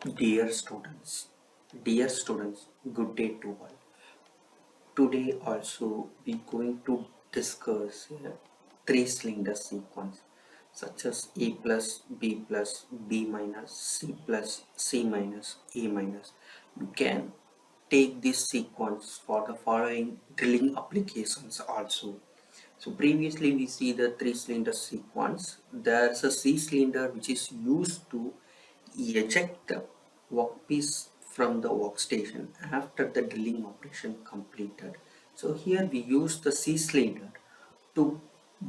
Dear students, good day to all. Today also we going to discuss three cylinder sequence such as A plus B plus B minus C plus C minus A minus. You can take this sequence for the following drilling applications also. So previously we see the three cylinder sequence. There's a C cylinder which is used to eject the workpiece from the workstation after the drilling operation completed. So here we use the C cylinder to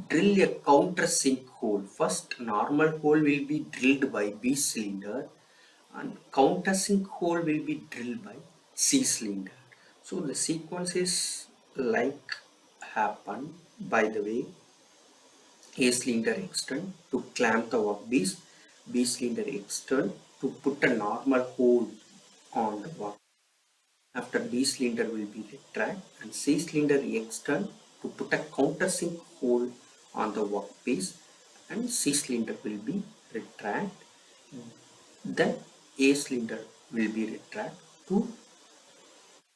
drill a countersink hole. First normal hole will be drilled by B cylinder and countersink hole will be drilled by C cylinder. So the sequence is like happen. By the way, A cylinder extend to clamp the workpiece, B cylinder extend to put a normal hole on the work. After B cylinder will be retract and C cylinder extend to put a countersink hole on the workpiece and C cylinder will be retract. Then A cylinder will be retract to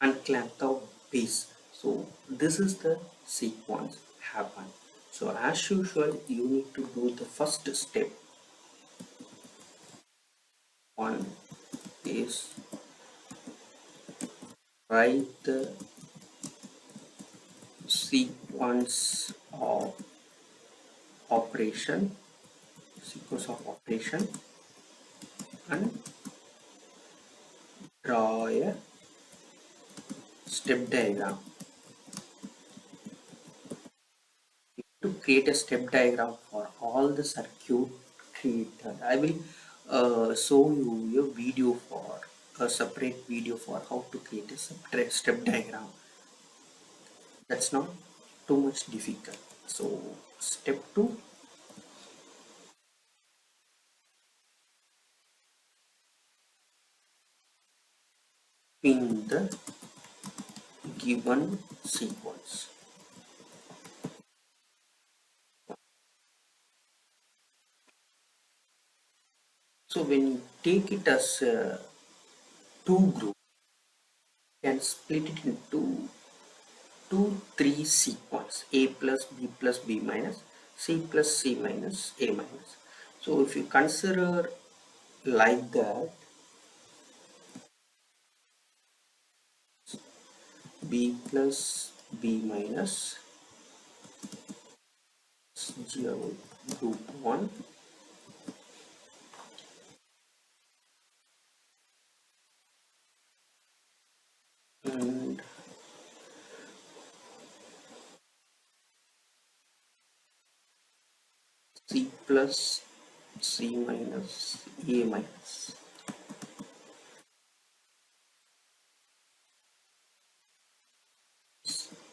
unclamp the piece. So this is the sequence happen. So as usual, you need to do the first step. One is write the sequence of operation, and draw a step diagram. To create a step diagram for all the circuit created, I will show you a video for a separate video for how to create a step diagram. That's not too much difficult. So step 2, in the given sequence. So when you take it as two groups, you can split it into 2 3 sequence: A plus B plus B minus, C plus C minus A minus. So if you consider like that, B plus B minus 0 group 1, and C plus C minus A minus.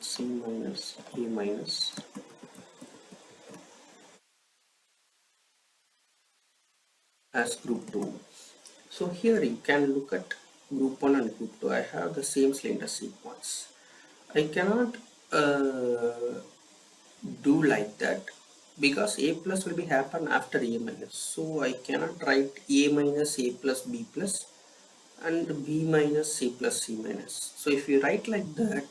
C minus A minus as group 2. So here you can look at group 1 and group 2. I have the same cylinder sequence. I cannot do like that because A plus will be happen after A minus. So I cannot write A minus A plus B plus and B minus C plus C minus. So if you write like that,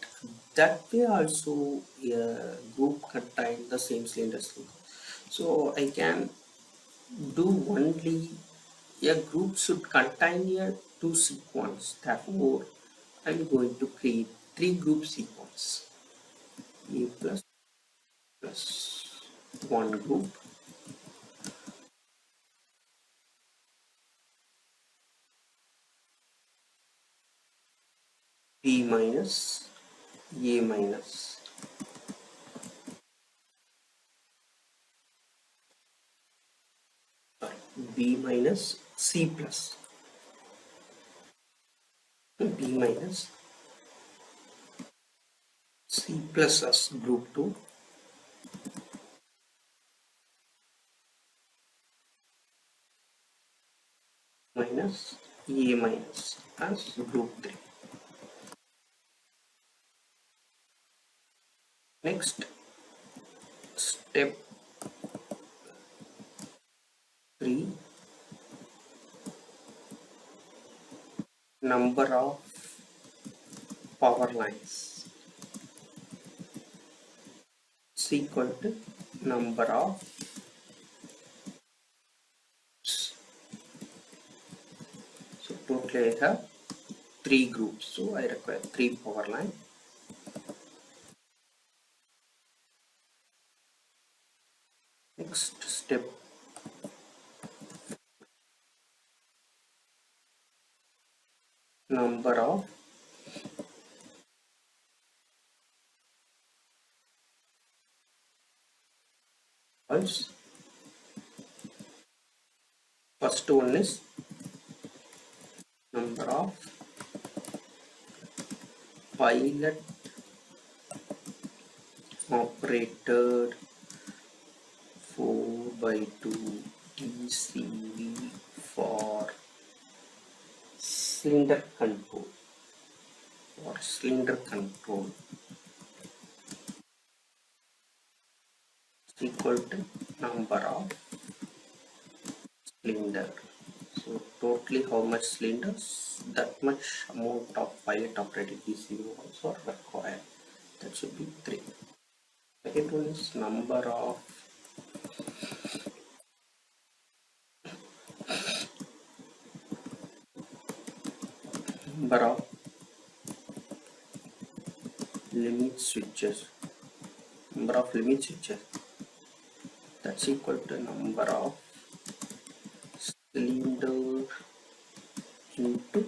that way also a group contain the same cylinder sequence. So I can do only a group should contain a two sequence. Therefore, I'm going to create three group sequence. A plus one group, B minus A minus, B minus C plus, B minus C plus as group 2, minus A minus as group 3. Next, step 3, number of power lines is equal to number of. So totally I have 3 groups, so I require 3 power line. Next step, number of pulse. First one is number of pilot operated 4/2 TCV for cylinder control is equal to number of cylinder. So totally how much cylinders, that much amount of pilot operated PCB also required. That should be 3. Second one is number of limit switches. Number of limit switches, that's equal to number of cylinder into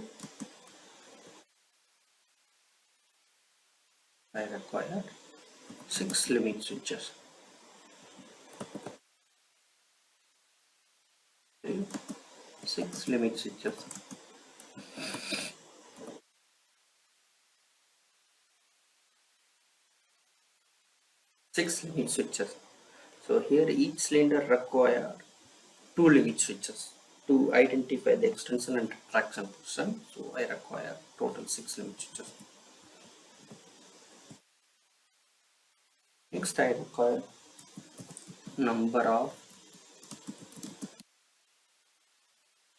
I require 6 limit switches. 6 limit switches. 6 limit switches. So here each cylinder require 2 limit switches to identify the extension and retraction portion. So I require total 6 limit switches. Next I require number of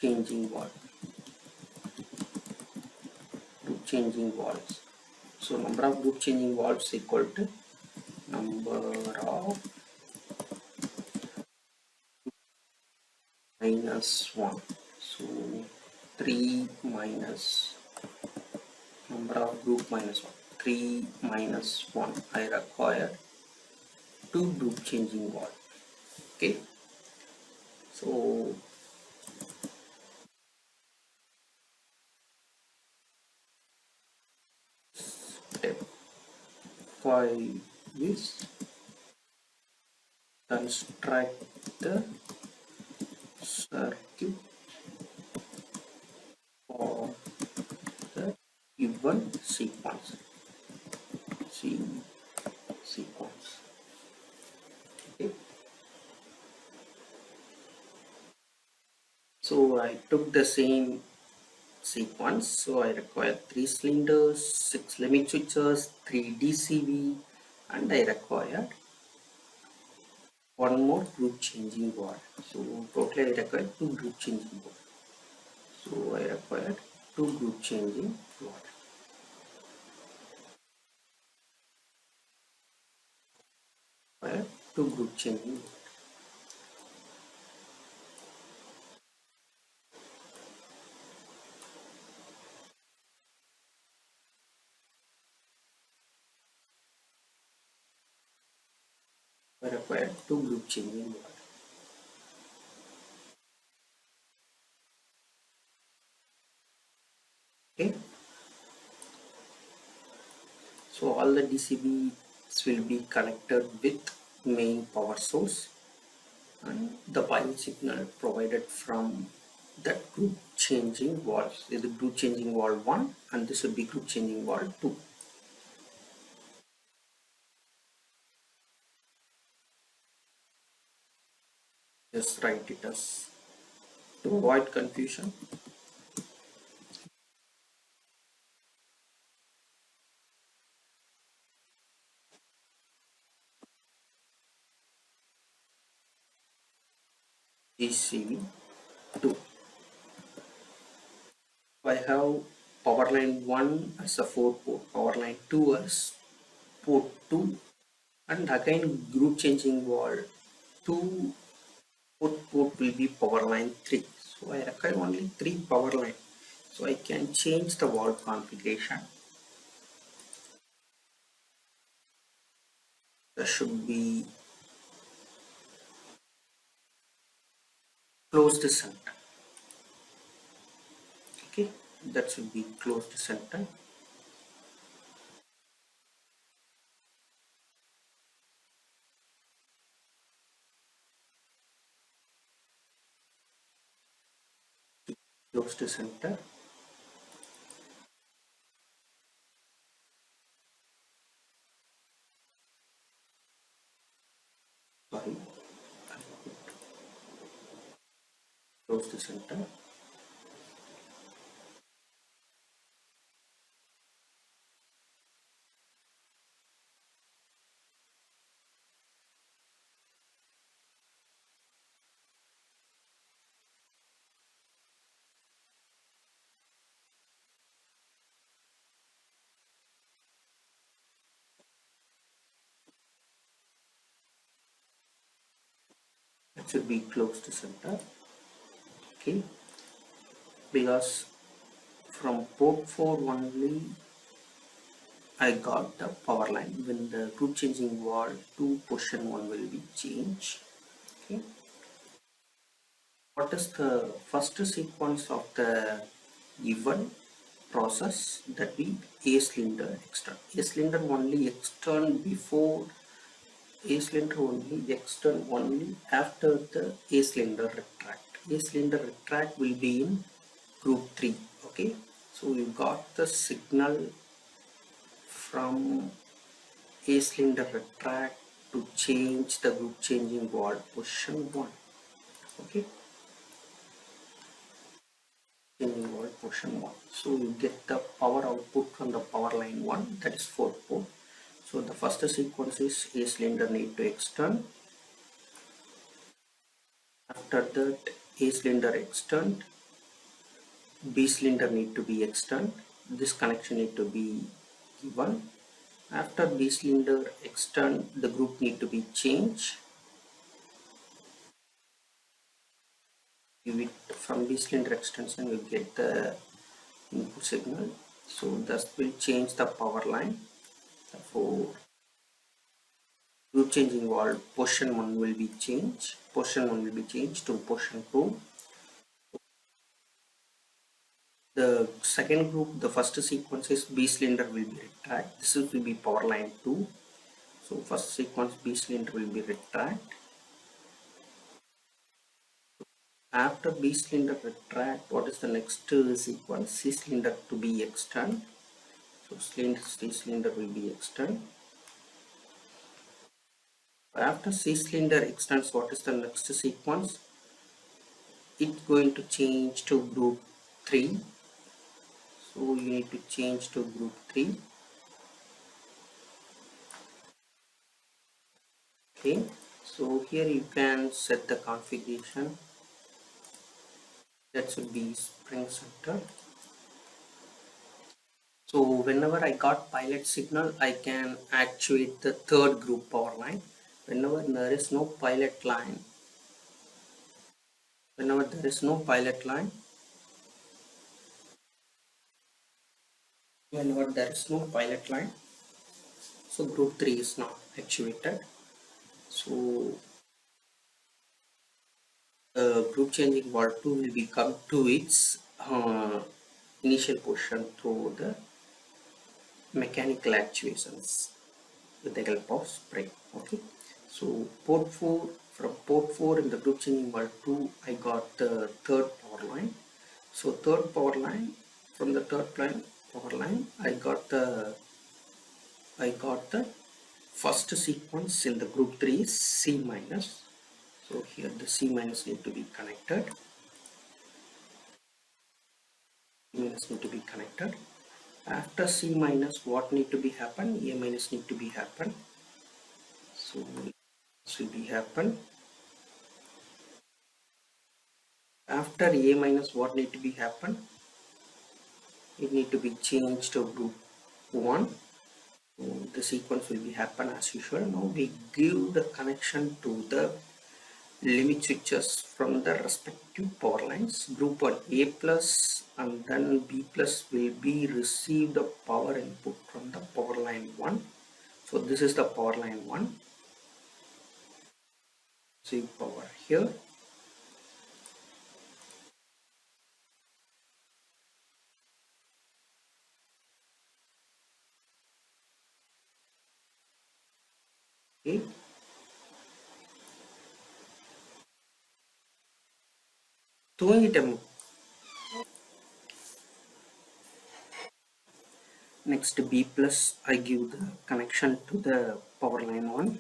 changing valve. Group changing valves. So number of group changing valves equal to number of minus 1. So 3 minus number of group minus 1. 3 minus 1. I require 2 group changing valve. Okay. So step 5 is construct the circuit for the given sequence. Sequence. Okay. So I took the same sequence. So I require 3 cylinders, 6 limit switches, 3 DCV, and I required one more group changing valve. So totally I required 2 group changing valve. So I required 2 group changing valve. Required 2 group changing valve. I required 2 group changing valve. Okay. So all the DCBs will be connected with main power source, and the pilot signal provided from that group changing valve is the group changing valve 1, and this would be group changing valve 2. Just write it as to avoid confusion. DCB 2. I have power line 1 as a 4 port, power line 2 as port 2, and again group changing wall 2 port will be power line 3. So I require only 3 power line. So I can change the wall configuration. That should be closed center. Okay, that should be closed center. Closed center. Sorry, closed center. That should be closed center. Okay, because from port 4 only I got the power line. When the group changing wall to position 1 will be changed. Okay, what is the first sequence of the given process? That be A cylinder extern. A cylinder only extern before A cylinder only extern only after the A cylinder retract. A cylinder retract will be in group 3. Okay, so you got the signal from A cylinder retract to change the group changing wall position 1. Okay, changing wall position 1. So you get the power output from the power line 1, that is 4 port. So the first sequence is A cylinder need to extend. After that, A cylinder extend, B cylinder need to be extend. This connection need to be given. After B cylinder extend, the group need to be changed. Give it from B cylinder extension, you get the input signal. So this will change the power line. Therefore, group changing wall position 1 will be changed. Position 1 will be changed to position 2. The second group, the first sequence is B cylinder will be retract. This will be power line 2. So first sequence B cylinder will be retract. After B cylinder retract, what is the next sequence? C cylinder to be extend. So C cylinder will be extend. After C cylinder extends, what is the next sequence? It's going to change to group 3. So you need to change to group 3. Okay, so here you can set the configuration. That should be spring center. So whenever I got pilot signal, I can actuate the third group power line. Whenever there is no pilot line, whenever there is no pilot line, whenever there is no pilot line, so group 3 is not actuated. So group changing wall 2 will become to its initial position through the mechanical actuations with the help of spring. Okay, so port 4, from port 4 in the group changing wall 2 I got the third power line. So third power line, from the third power line I got the first sequence in the group 3 is C minus. So here the C minus need to be connected. C minus need to be connected. After C minus, what need to be happen? A minus need to be happen. So this will be happen. After A minus, what need to be happen? it need to be changed to group 1. So the sequence will be happen as usual. Now we give the connection to the limit switches from the respective power lines. Group 1 A plus and then B plus will be receive the power input from the power line 1. So this is the power line 1. See power here. Okay. Doing it next B plus I give the connection to the power line 1.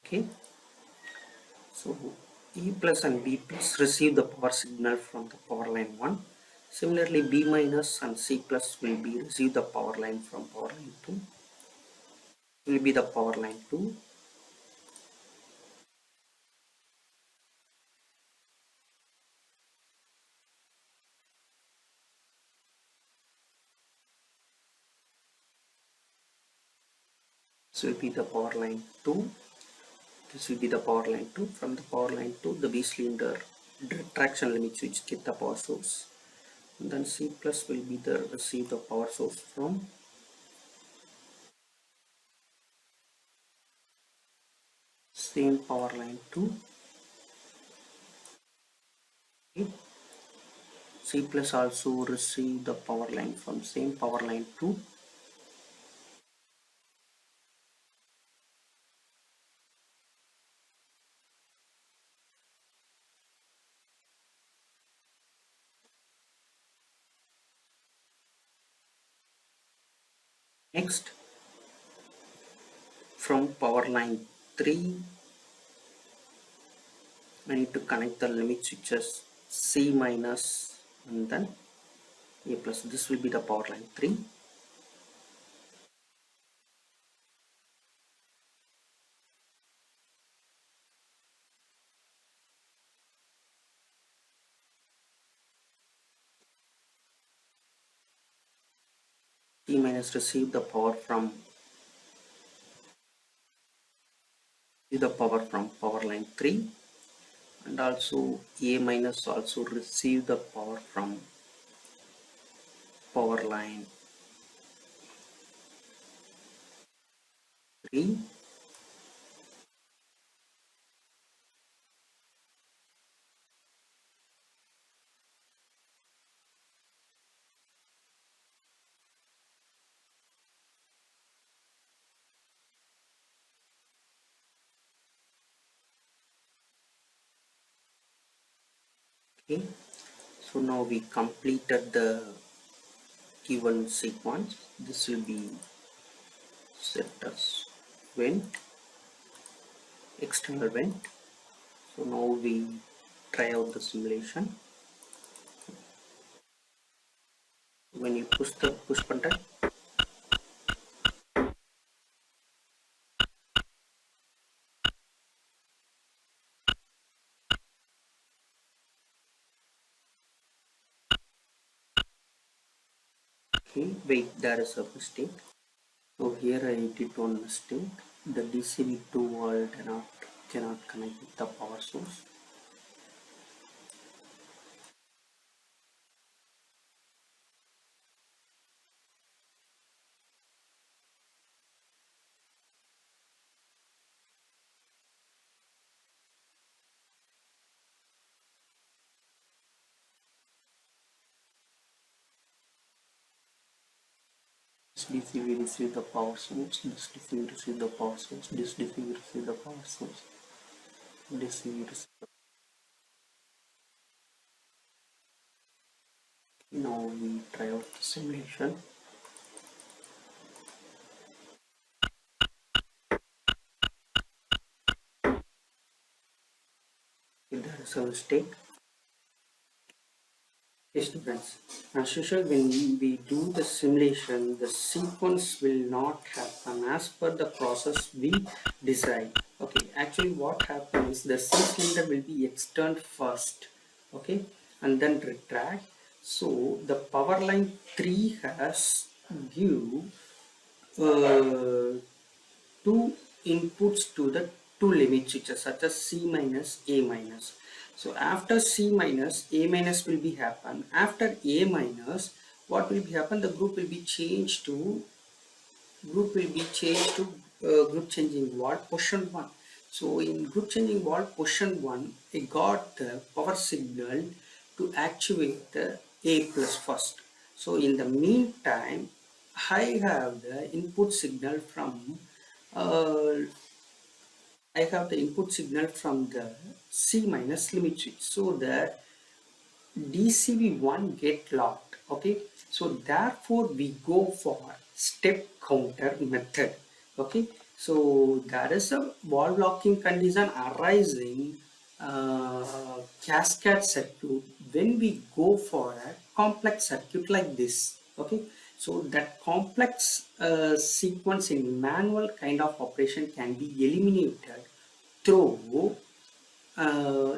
Okay. So E plus and B plus receive the power signal from the power line 1. Similarly, B minus and C plus will be receive the power line from power line 2. Will be the power line 2. This will be the power line 2. This will be the power line 2. From the power line 2, the B cylinder retraction limit switch get the power source. And then C plus will be the receive the power source from same power line 2. Okay. C plus also receive the power line from same power line 2. Next, from power line 3, I need to connect the limit switches C minus and then A plus. This will be the power line 3. C minus receive the power from power line 3, and also A minus also receive the power from power line 3. Okay, so now we completed the given sequence. This will be set as vent, external vent. So now we try out the simulation. When you push the push button, okay, wait, there is a mistake. So here I did one mistake. The DCV2 wall cannot connect with the power source. This DCV receive the power source. This DCV receive the power source. This DCV receive the power source. DCV receive. Now we try out the simulation. If there is a mistake, Students, as usual, when we do the simulation, the sequence will not happen as per the process we decide. Okay, actually what happens, the C cylinder will be externed first, okay, and then retract. So the power line 3 has give two inputs to the two limit switches such as C minus A minus. So after C minus, A minus will be happen. After A minus, what will be happen? The group will be changed to group changing wall position 1. So in group changing wall position 1, it got the power signal to actuate the A plus first. So in the meantime, I have the input signal from uh, the C minus limit switch, so that DCB1 get locked. Okay, so therefore we go for step counter method. Okay, so there is a wall blocking condition arising cascade circuit when we go for a complex circuit like this. Okay, so that complex sequence in manual kind of operation can be eliminated through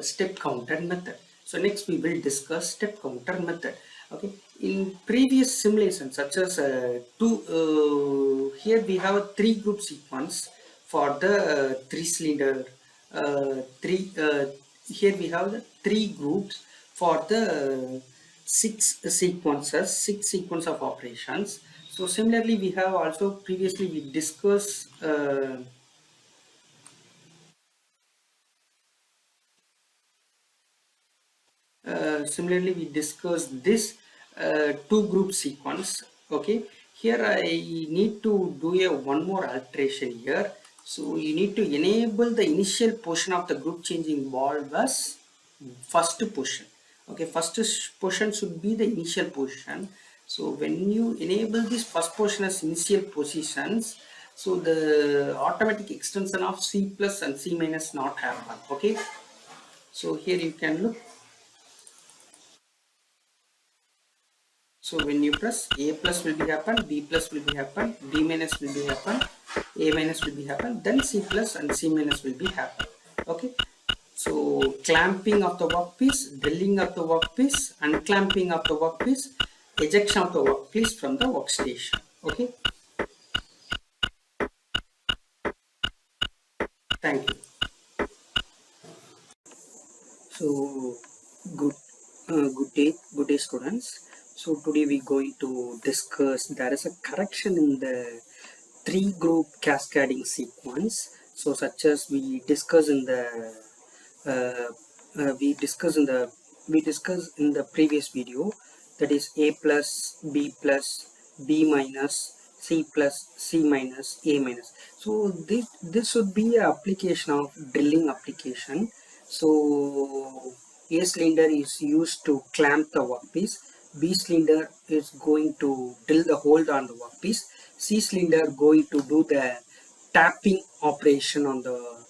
step counter method. So next we will discuss step counter method. Okay, in previous simulations such as here we have a three group sequence for the three cylinder three here we have the three groups for the six sequence of operations. So similarly we have also previously we discussed similarly we discussed this two group sequence. Okay, here I need to do a one more alteration here. So you need to enable the initial portion of the group changing valve as first portion. Okay, first portion should be the initial portion. So when you enable this first portion as initial positions, so the automatic extension of C plus and C minus not happen. Okay, so here you can look. So when you press, A plus will be happen, B plus will be happen, B minus will be happen, A minus will be happen, then C plus and C minus will be happen. Okay. So clamping of the workpiece, drilling of the workpiece, unclamping of the workpiece, ejection of the workpiece from the workstation. Okay. Thank you. So good day, students. So today we're going to discuss, there is a correction in the three group cascading sequence. So such as we discussed in the we discussed in the previous video, that is A plus B minus C plus C minus A minus. So this should be a application of drilling application. So A cylinder is used to clamp the workpiece, B cylinder is going to drill the hole on the workpiece, C cylinder going to do the tapping operation on the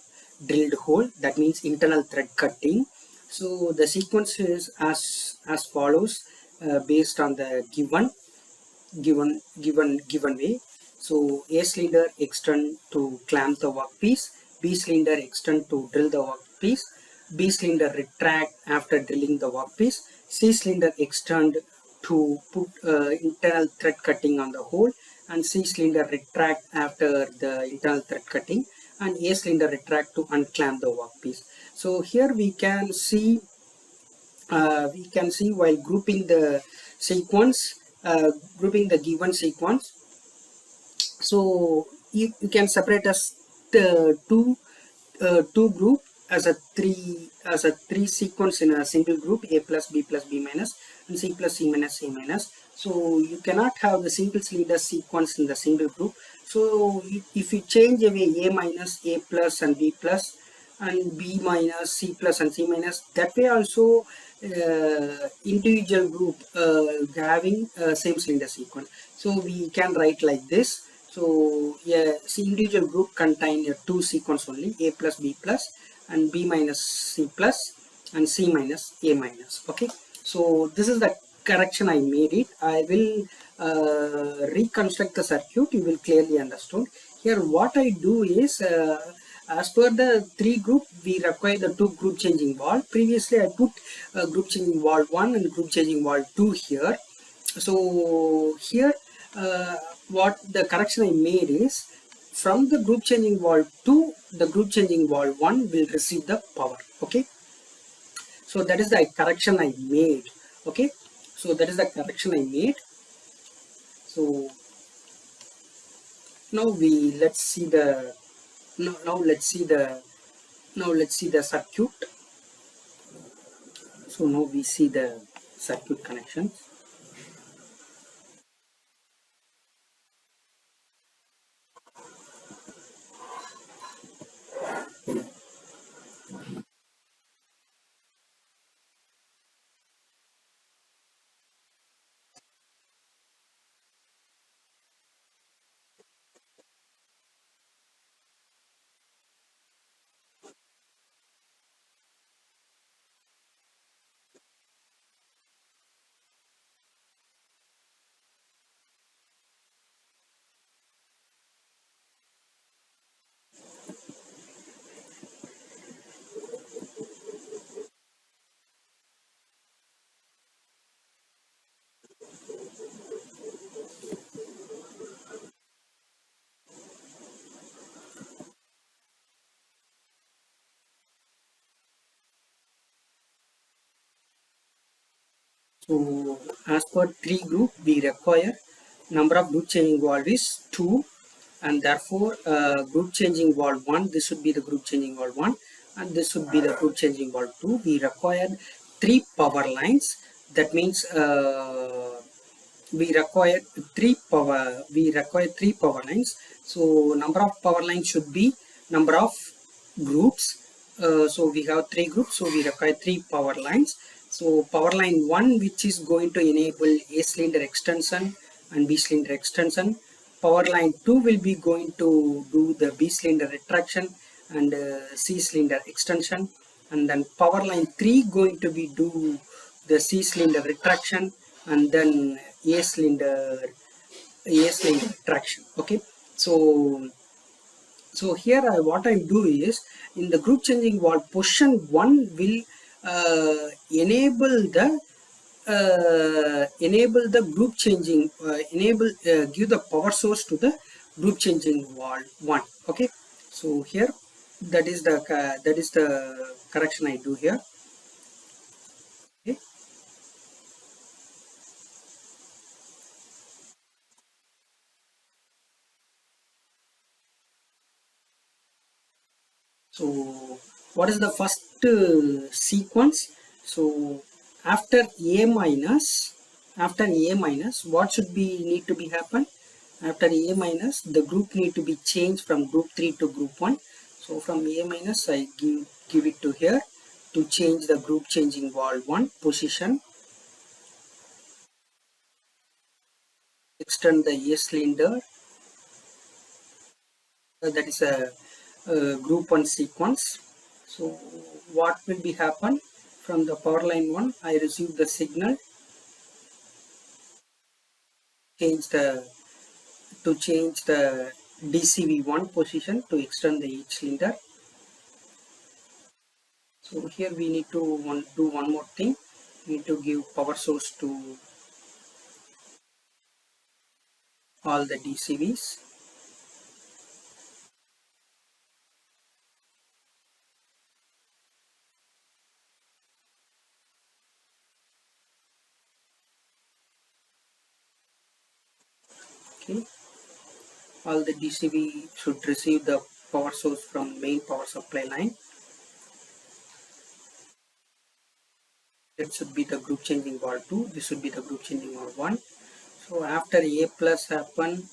drilled hole, that means internal thread cutting. So the sequence is as follows, based on the given way. So A cylinder extend to clamp the workpiece, B cylinder extend to drill the workpiece, B cylinder retract after drilling the workpiece, C cylinder extend to put internal thread cutting on the hole, and C cylinder retract after the internal thread cutting, and A cylinder retract to unclamp the workpiece. So here we can see while grouping the sequence, grouping the given sequence. So you can separate as the two group as a three sequence in a single group, A plus B minus and C plus C minus A minus. So you cannot have the single cylinder sequence in the single group. So if you change away A minus, A plus and B plus, and B minus, C plus and C minus, that way also individual group having same cylinder sequence. So we can write like this. So yeah, see, individual group contain two sequence only, A plus B plus and B minus C plus and C minus A minus. Okay, so this is the correction I made it, I will reconstruct the circuit. You will clearly understand. Here what I do is, as per the 3 group, we require the 2 group changing valve. Previously I put group changing valve 1 and group changing valve 2 here. So here what the correction I made is, from the group changing valve 2, the group changing valve 1 will receive the power. Okay, so that is the correction I made. Okay, so that is the correction I made. So now let's see the let's see the circuit. So now we see the circuit connections. So as per 3 group, we require number of group changing valve is 2, and therefore group changing valve 1, this would be the group changing valve 1, and this would be the group changing valve 2. We require 3 power lines. That means we require 3 power lines. So number of power lines should be number of groups. So we have 3 groups, so we require 3 power lines. So power line 1, which is going to enable A cylinder extension and B cylinder extension. Power line 2 will be going to do the B cylinder retraction and C cylinder extension, and then power line 3 going to be do the C cylinder retraction and then A cylinder retraction. Okay, so here what I do is, in the group changing valve, position 1 will enable the group changing, give the power source to the group changing valve 1. Okay, so here that is the correction I do here. Okay, so what is the first sequence? So after A minus, what should be need to be happen? After A minus, the group need to be changed from group 3 to group 1. So from A minus, I give it to here to change the group changing valve 1 position, extend the A cylinder. That is a group 1 sequence. So what will be happen? From the power line 1, I receive the signal, change the DCV1 position to extend the each cylinder. So here we need to do one more thing. We need to give power source to all the DCVs. Okay, all the DCV should receive the power source from main power supply line. That should be the group changing valve 2. This should be the group changing valve 1. So after A plus happen,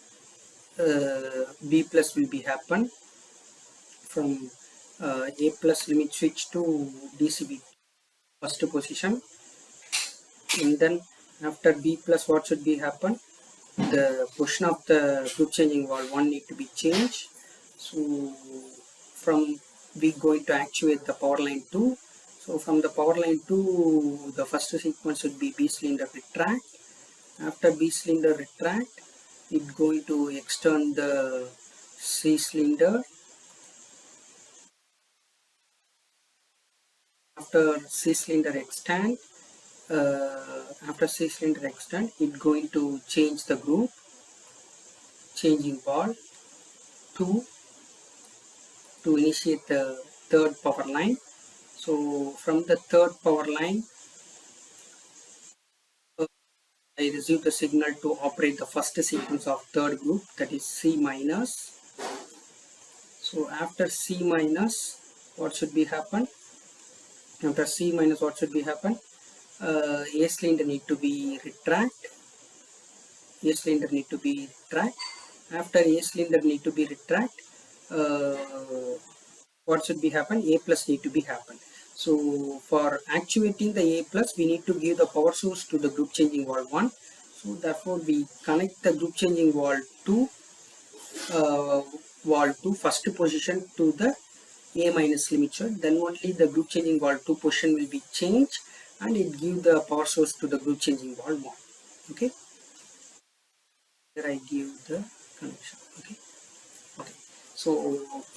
B plus will be happen. From A plus limit switch to DCV first position, and then after B plus, what should be happen? The position of the group changing valve 1 need to be changed. So from we going to actuate the power line 2, So from the power line 2, the first sequence should be B cylinder retract. After B cylinder retract, it's going to extend the C cylinder. After C cylinder extend, it's going to change the group, changing wall 2 to initiate the third power line. So from the third power line, I receive the signal to operate the first sequence of third group, that is C minus. So after C minus, what should be happen? After C minus, what should be happen? A cylinder need to be retract. A cylinder need to be retract. After A cylinder need to be retract, what should be happen? A plus need to be happen. So for actuating the A plus, we need to give the power source to the group changing valve 1. So therefore we connect the group changing valve 2 first position to the A minus limit switch. Then only the group changing valve 2 position will be changed and it give the power source to the group changing valve 1. Okay, here I give the connection. Okay. So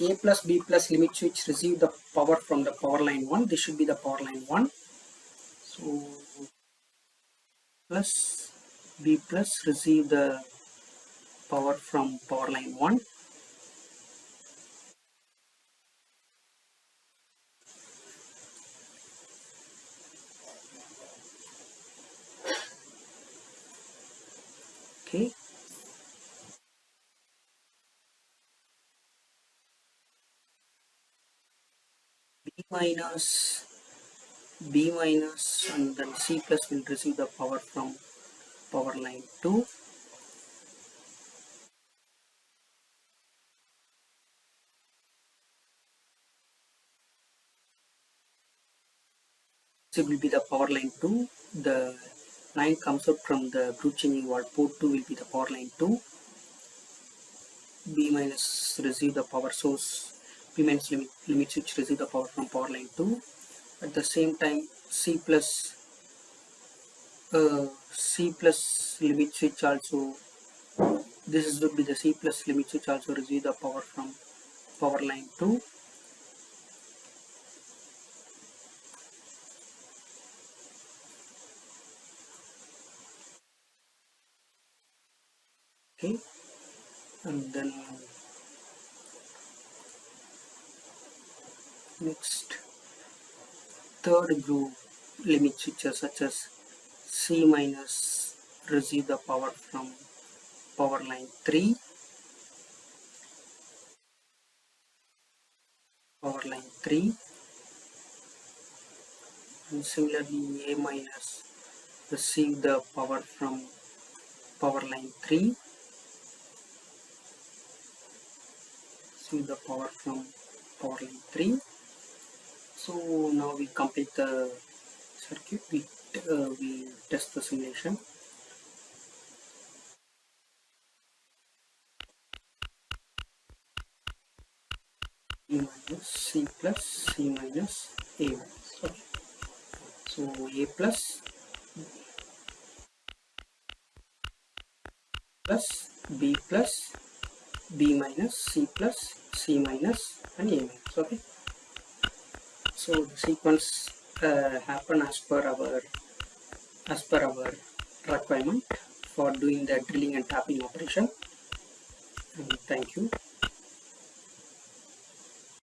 A plus B plus limit switch receive the power from the power line 1. This should be the power line 1. So plus B plus receive the power from power line 1. Okay. B minus and then C plus will receive the power from power line 2. This will be the power line 2. The line comes out from the group changing valve port 2 will be the power line 2. B minus receive the power source. B minus limit switch receive the power from power line 2. At the same time C plus limit switch also, this would be the C plus limit switch also receive the power from power line 2. Okay, and then next third group limit switches such as C minus receive the power from power line 3, and similarly A minus receive the power from power line 3, So now we complete the circuit, we test the simulation. E minus C plus C minus A minus. Okay. So A plus B minus C plus C minus and A minus. Okay. So the sequence happen as per our requirement for doing the drilling and tapping operation. And thank you.